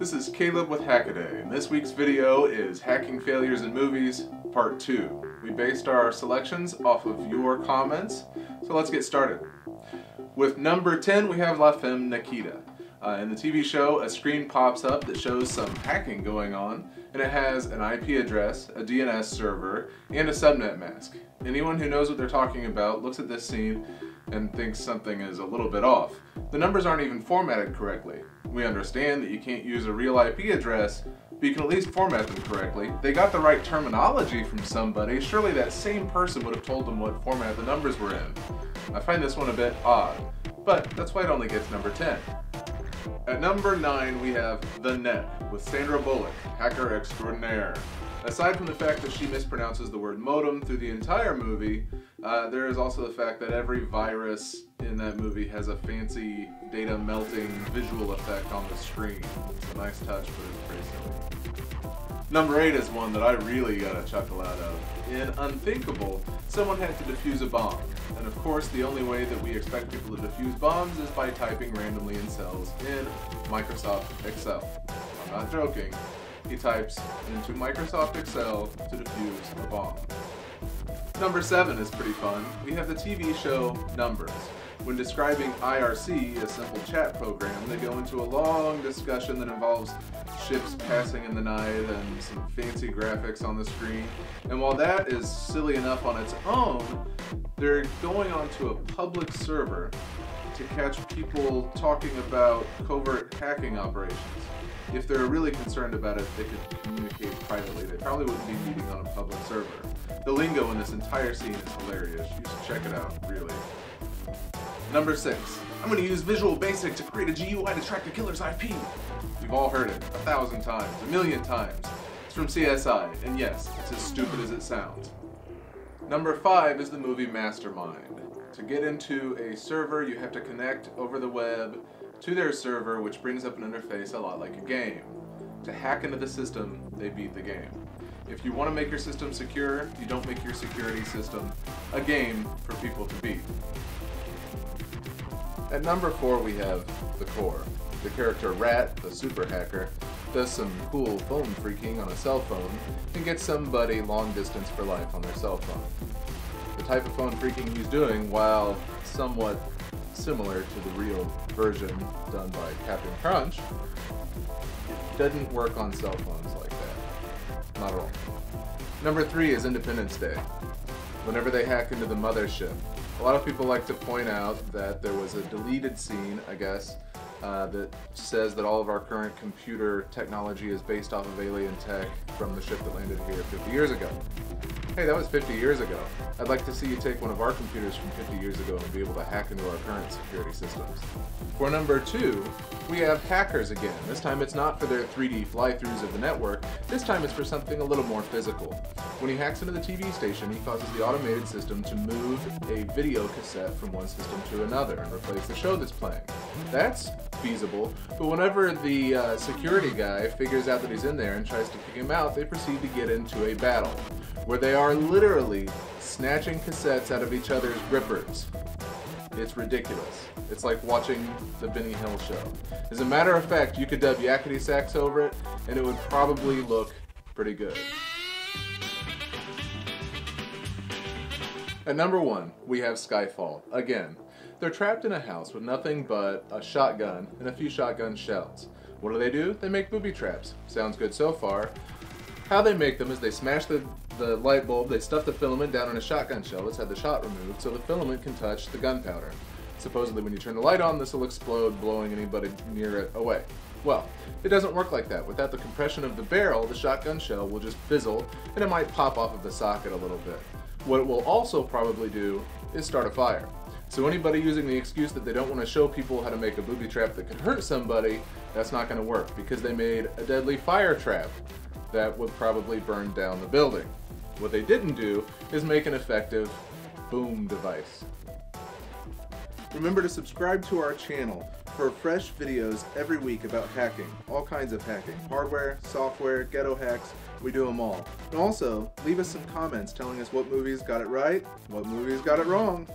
This is Caleb with HACKADAY, and this week's video is Hacking Failures in Movies, Part 2. We based our selections off of your comments, so let's get started. With number 10, we have Femme Nikita. In the TV show, a screen pops up that shows some hacking going on, and it has an IP address, a DNS server, and a subnet mask. Anyone who knows what they're talking about looks at this scene and thinks something is a little bit off. The numbers aren't even formatted correctly. We understand that you can't use a real IP address, but you can at least format them correctly. They got the right terminology from somebody. Surely that same person would have told them what format the numbers were in. I find this one a bit odd, but that's why it only gets number 10. At number 9, we have The Net with Sandra Bullock, hacker extraordinaire. Aside from the fact that she mispronounces the word modem through the entire movie, there is also the fact that every virus in that movie has a fancy data melting visual effect on the screen. It's a nice touch, but it's pretty silly. Number 8 is one that I really got a chuckle out of. In Unthinkable, someone had to defuse a bomb. And of course, the only way that we expect people to defuse bombs is by typing randomly in cells in Microsoft Excel. I'm not joking. He types into Microsoft Excel to defuse a bomb. Number 7 is pretty fun. We have the TV show Numbers. When describing IRC, a simple chat program, they go into a long discussion that involves ships passing in the night and some fancy graphics on the screen. And while that is silly enough on its own, they're going onto a public server to catch people talking about covert hacking operations. If they're really concerned about it, they could communicate privately. They probably wouldn't be meeting on a public server. The lingo in this entire scene is hilarious. You should check it out, really. Number 6. I'm going to use Visual Basic to create a GUI to track the killer's IP. You've all heard it 1,000 times, 1,000,000 times. It's from CSI, and yes, it's as stupid as it sounds. Number 5 is the movie Mastermind. To get into a server, you have to connect over the web to their server, which brings up an interface a lot like a game. To hack into the system, they beat the game. If you want to make your system secure, you don't make your security system a game for people to beat. At number 4, we have The Core. The character Rat, the super hacker, does some cool phone freaking on a cell phone and gets somebody long distance for life on their cell phone. The type of phone freaking he's doing, while somewhat similar to the real version done by Captain Crunch, doesn't work on cell phones like that. Not at all. Number 3 is Independence Day. Whenever they hack into the mothership, a lot of people like to point out that there was a deleted scene, I guess, that says that all of our current computer technology is based off of alien tech from the ship that landed here 50 years ago. Hey, that was 50 years ago. I'd like to see you take one of our computers from 50 years ago and be able to hack into our current security systems. For number 2, we have hackers again. This time it's not for their 3D fly-throughs of the network. This time it's for something a little more physical. When he hacks into the TV station, he causes the automated system to move a video cassette from one system to another and replace the show that's playing. That's feasible, but whenever the security guy figures out that he's in there and tries to kick him out, they proceed to get into a battle, where they are literally snatching cassettes out of each other's grippers. It's ridiculous. It's like watching the Benny Hill show. As a matter of fact, you could dub yakety sax over it, and it would probably look pretty good. At number 1, we have Skyfall. Again, they're trapped in a house with nothing but a shotgun and a few shotgun shells. What do? They make booby traps. Sounds good so far. How they make them is they smash the light bulb, they stuff the filament down in a shotgun shell that's had the shot removed so the filament can touch the gunpowder. Supposedly when you turn the light on, this will explode, blowing anybody near it away. Well, it doesn't work like that. Without the compression of the barrel, the shotgun shell will just fizzle and it might pop off of the socket a little bit. What it will also probably do is start a fire. So anybody using the excuse that they don't want to show people how to make a booby trap that could hurt somebody, that's not going to work because they made a deadly fire trap that would probably burn down the building. What they didn't do is make an effective boom device. Remember to subscribe to our channel for fresh videos every week about hacking, all kinds of hacking, hardware, software, ghetto hacks, we do them all. And also, leave us some comments telling us what movies got it right, what movies got it wrong.